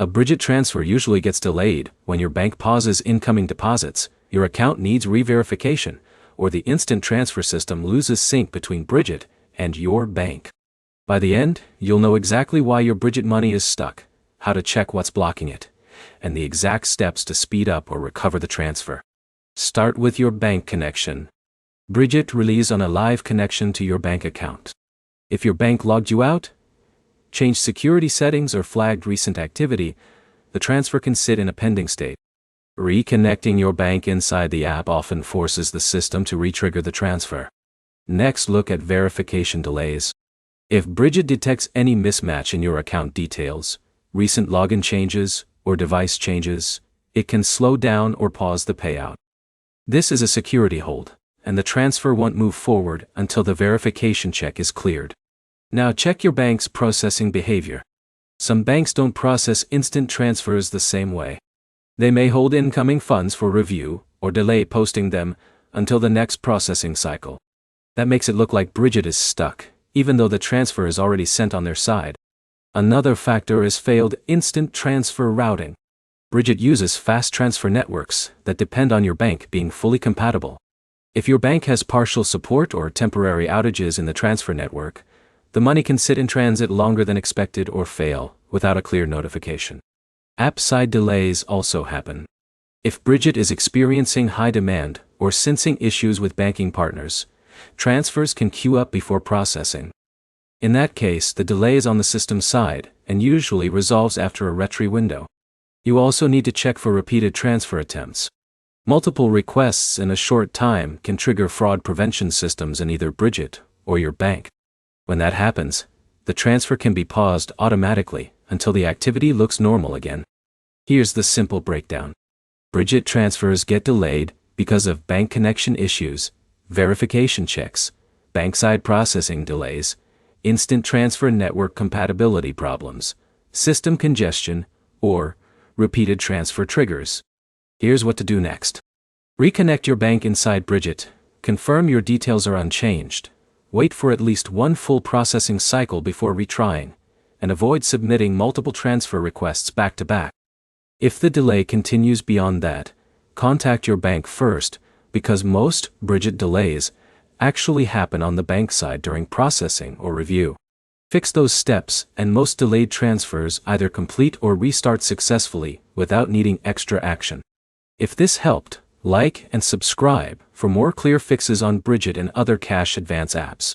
A Brigit transfer usually gets delayed when your bank pauses incoming deposits, your account needs re-verification, or the instant transfer system loses sync between Brigit and your bank. By the end, you'll know exactly why your Brigit money is stuck, how to check what's blocking it, and the exact steps to speed up or recover the transfer. Start with your bank connection. Brigit relies on a live connection to your bank account. If your bank logged you out, changed security settings, or flagged recent activity, the transfer can sit in a pending state. Reconnecting your bank inside the app often forces the system to re-trigger the transfer. Next, look at verification delays. If Brigit detects any mismatch in your account details, recent login changes, or device changes, it can slow down or pause the payout. This is a security hold, and the transfer won't move forward until the verification check is cleared. Now check your bank's processing behavior. Some banks don't process instant transfers the same way. They may hold incoming funds for review, or delay posting them until the next processing cycle. That makes it look like Brigit is stuck, even though the transfer is already sent on their side. Another factor is failed instant transfer routing. Brigit uses fast transfer networks that depend on your bank being fully compatible. If your bank has partial support or temporary outages in the transfer network, the money can sit in transit longer than expected or fail without a clear notification. App-side delays also happen. If Brigit is experiencing high demand or sensing issues with banking partners, transfers can queue up before processing. In that case, the delay is on the system side and usually resolves after a retry window. You also need to check for repeated transfer attempts. Multiple requests in a short time can trigger fraud prevention systems in either Brigit or your bank. When that happens, the transfer can be paused automatically until the activity looks normal again. Here's the simple breakdown. Brigit transfers get delayed because of bank connection issues, verification checks, bank-side processing delays, instant transfer network compatibility problems, system congestion, or repeated transfer triggers. Here's what to do next. Reconnect your bank inside Brigit, confirm your details are unchanged, wait for at least one full processing cycle before retrying, and avoid submitting multiple transfer requests back to back. If the delay continues beyond that, contact your bank first, because most Brigit delays actually happen on the bank side during processing or review. Fix those steps, and most delayed transfers either complete or restart successfully without needing extra action. If this helped, like and subscribe for more clear fixes on Brigit and other cash advance apps.